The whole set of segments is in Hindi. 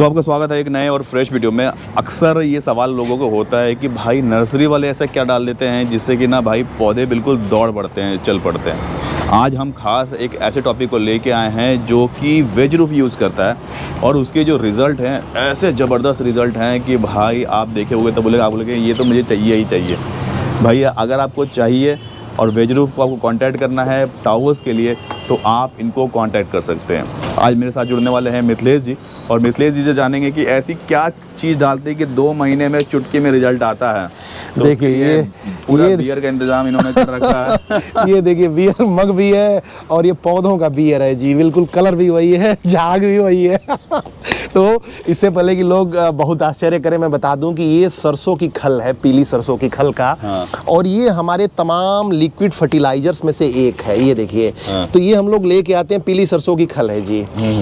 तो आपका स्वागत है एक नए और फ्रेश वीडियो में। अक्सर ये सवाल लोगों को होता है कि भाई नर्सरी वाले ऐसा क्या डाल देते हैं जिससे कि ना भाई पौधे बिल्कुल दौड़ पड़ते हैं, चल पड़ते हैं। आज हम खास एक ऐसे टॉपिक को लेके आए हैं जो कि वेज रूफ यूज़ करता है और उसके जो रिज़ल्ट हैं ऐसे ज़बरदस्त रिज़ल्ट हैं कि भाई आप देखे होंगे तो बोलेगा, आप बोलेंगे ये तो मुझे चाहिए ही चाहिए। भैया अगर आपको चाहिए और वेज रूफ को आपको कांटेक्ट करना है टावर्स के लिए तो आप इनको कांटेक्ट कर सकते हैं। आज मेरे साथ जुड़ने वाले हैं मिथिलेश जी, और मिथिलेश जी से जानेंगे कि ऐसी क्या चीज़ डालते हैं कि 2 महीने में चुटकी में रिजल्ट आता है। तो देखिए ये पूरा बियर का इंतजाम इन्होंने कर रखा है। ये देखिए बियर मग भी है और ये पौधों का बियर है जी, बिल्कुल कलर भी वही है, झाग भी वही है। तो इससे पहले कि लोग बहुत आश्चर्य करें, मैं बता दूं कि ये सरसों की खल है, पीली सरसों की खल का। हाँ। और ये हमारे तमाम लिक्विड फर्टिलाइजर्स में से एक है। ये देखिए। हाँ। तो ये हम लोग लेके आते हैं, पीली सरसों की खल है जी।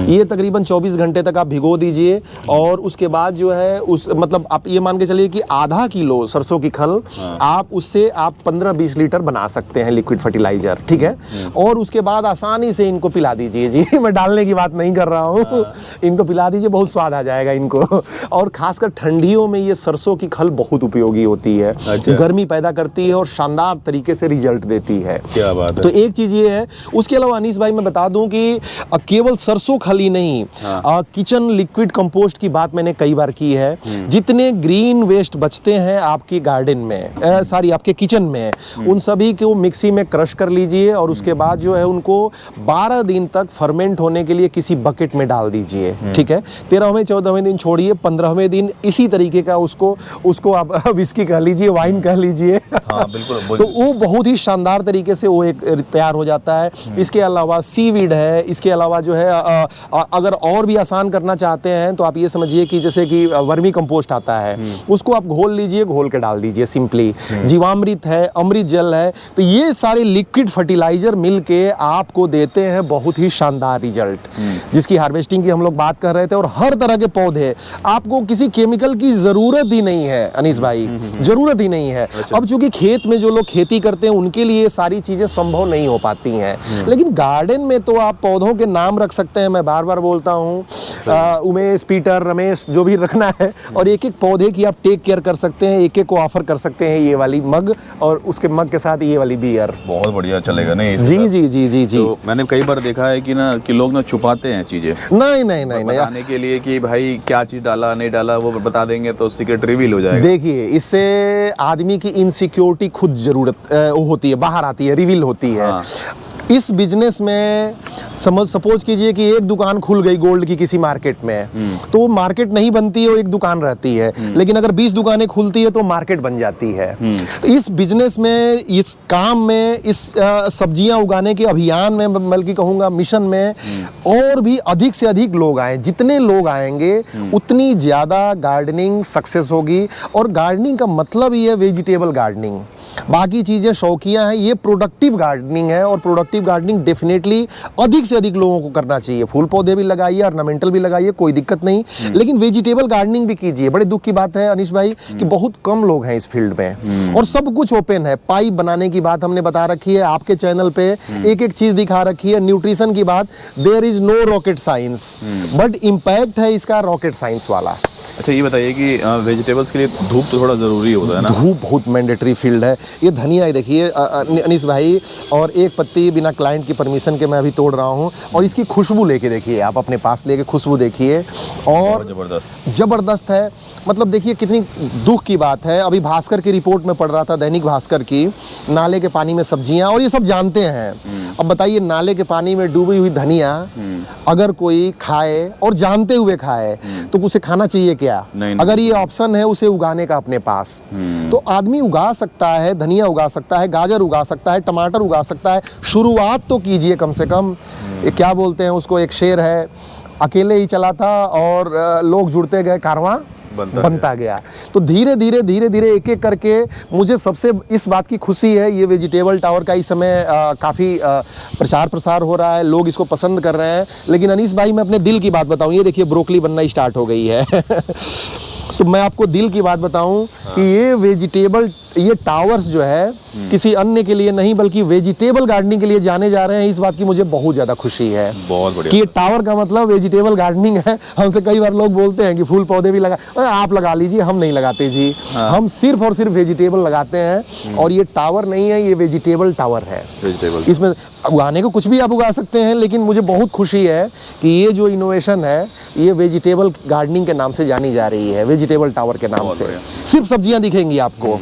ये तकरीबन 24 घंटे तक आप भिगो दीजिए और उसके बाद जो है उस मतलब आप ये मान के चलिए कि आधा किलो सरसों की खल आप उससे आप 15-20 लीटर बना सकते हैं लिक्विड फर्टिलाइजर, ठीक है। और उसके बाद आसानी से इनको पिला दीजिए जी। मैं डालने की बात नहीं कर रहा हूँ। इनको पिला दीजिए, बहुत स्वाद आ जाएगा इनको। और खासकर ठंडियों में ये सरसों की खल बहुत उपयोगी होती है। अच्छा। गर्मी पैदा करती है और शानदार तरीके से रिजल्ट देती है। क्या बात है। तो एक चीज ये है। उसके अलावा अनीस भाई मैं बता दूं कि केवल सरसों खल ही नहीं, किचन लिक्विड कंपोस्ट की बात मैंने कई बार की है। जितने ग्रीन वेस्ट बचते हैं आपकी गार्डन में, सॉरी आपके किचन में, उन सभी को मिक्सी में क्रश कर लीजिए और उसके बाद जो है उनको 12 दिन तक फर्मेंट होने के लिए किसी बकेट में डाल दीजिए, ठीक है। 13वें 14वें दिन छोड़िए, 15वें दिन इसी तरीके का उसको आप विस्की कह लीजिए, वाइन कह लीजिए। हाँ, बिल्कुल। तो वो बहुत ही शानदार तरीके से वो एक तैयार हो जाता है। इसके अलावा सीवीड है, इसके अलावा जो है अगर और भी आसान करना चाहते हैं तो आप ये समझिए कि जैसे कि वर्मी कंपोस्ट आता है, उसको आप घोल लीजिए, घोल के डाल दीजिए सिंपली। जीवामृत है, अमृत जल है, तो ये सारे लिक्विड फर्टिलाइजर मिलके आपको देते हैं बहुत ही शानदार रिजल्ट, जिसकी हार्वेस्टिंग की हम लोग बात कर रहे थे। और हर तरह के पौधे, आपको किसी केमिकल की जरूरत ही नहीं है अनीस भाई, जरूरत ही नहीं है। अच्छा। अब चूंकि खेत में जो लोग खेती करते हैं उनके लिए ये सारी चीजें संभव नहीं हो पाती हैं, लेकिन गार्डन में तो आप पौधों के नाम रख सकते हैं। मैं बार बार बोलता हूँ, उमेश, पीटर, रमेश, जो भी रखना है, और एक एक पौधे की आप टेक केयर कर सकते हैं, एक एक को ऑफर कर सकते हैं ये वाली मग और उसके मग के साथ ये वाली बियर। बहुत बढ़िया चलेगा नहीं जी जी जी जी जी। तो मैंने कई बार देखा है कि ना कि लोग ना छुपाते हैं चीजें, नहीं नहीं नहीं नहीं, बताने के लिए कि भाई क्या चीज डाला नहीं डाला वो बता देंगे तो सीक्रेट रिवील हो जाएगा। देखिए इससे आदमी की इनसिक्योरिटी खुद जरूरत होती है, बाहर आती है, रिवील होती है। हाँ। इस बिजनेस में सपोज कीजिए कि एक दुकान खुल गई गोल्ड की किसी मार्केट में, तो वो मार्केट नहीं बनती है, वो एक दुकान रहती है। लेकिन अगर 20 दुकानें खुलती है तो मार्केट बन जाती है। तो इस बिजनेस में, इस काम में, इस सब्जियां उगाने के अभियान में, बल्कि कहूँगा मिशन में और भी अधिक से अधिक लोग आए। जितने लोग आएंगे उतनी ज़्यादा गार्डनिंग सक्सेस होगी। और गार्डनिंग का मतलब ही है वेजिटेबल गार्डनिंग, बाकी चीज़ें शौकियाँ हैं, ये प्रोडक्टिव गार्डनिंग है। और प्रोडक्टिव गार्डनिंग डेफिनेटली अधिक से अधिक लोगों को करना चाहिए। फूल पौधे भी लगाइए, ऑर्नामेंटल भी लगाइए, कोई दिक्कत नहीं, लेकिन वेजिटेबल गार्डनिंग भी कीजिए। बड़े दुख की बात है अनीश भाई कि बहुत कम लोग हैं इस फील्ड में, और सब कुछ ओपन है। पाइप बनाने की बात हमने बता रखी है, आपके चैनल पे एक एक चीज दिखा रखी है। न्यूट्रिशन की बात, there is no rocket science, but impact है इसका रॉकेट साइंस वाला। अच्छा ये बताइए कि वेजिटेबल्स के लिए धूप तो थोड़ा ज़रूरी होता है ना? धूप बहुत मैंडेटरी फील्ड है। ये धनिया है देखिए अनीस भाई, और एक पत्ती बिना क्लाइंट की परमिशन के मैं अभी तोड़ रहा हूँ, और इसकी खुशबू लेके देखिए, आप अपने पास लेके खुशबू देखिए, और जबरदस्त है। मतलब देखिए कितनी दुख की बात है। अभी भास्कर की रिपोर्ट में पढ़ रहा था, दैनिक भास्कर की, नाले के पानी में सब्जियां, और ये सब जानते हैं। अब बताइए नाले के पानी में डूबी हुई धनिया अगर कोई खाए और जानते हुए खाए तो उसे खाना चाहिए क्या? नहीं। अगर ये ऑप्शन है उसे उगाने का अपने पास, तो आदमी उगा सकता है, धनिया उगा सकता है, गाजर उगा सकता है, टमाटर उगा सकता है। शुरुआत तो कीजिए कम से कम। ये क्या बोलते हैं उसको, एक शेर है, अकेले ही चला था और लोग जुड़ते गए, कारवां बनता गया। तो धीरे धीरे धीरे धीरे एक एक करके, मुझे सबसे इस बात की खुशी है, ये वेजिटेबल टावर का इस समय काफ़ी प्रचार प्रसार हो रहा है, लोग इसको पसंद कर रहे हैं। लेकिन अनीस भाई मैं अपने दिल की बात बताऊं, ये देखिए ब्रोकली बनना स्टार्ट हो गई है। तो मैं आपको दिल की बात बताऊं कि ये वेजिटेबल ये टावर्स जो है किसी अन्य के लिए नहीं बल्कि वेजिटेबल गार्डनिंग के लिए जाने जा रहे हैं। इस बात की मुझे बहुत ज्यादा खुशी है बहुत कि बढ़िया। ये टावर का मतलब वेजिटेबल गार्डनिंग है। हमसे कई बार लोग बोलते हैं कि फूल पौधे भी लगा, अरे आप लगा लीजिए, हम नहीं लगाते जी। हम सिर्फ और सिर्फ वेजिटेबल लगाते हैं। और ये टावर नहीं है, ये वेजिटेबल टावर है। वेजिटेबल इसमें उगाने को कुछ भी आप उगा सकते हैं, लेकिन मुझे बहुत खुशी है कि ये जो इनोवेशन है ये वेजिटेबल गार्डनिंग के नाम से जानी जा रही है, वेजिटेबल टावर के नाम बहुत से। बढ़िया। सिर्फ सब्जियां दिखेंगी आपको।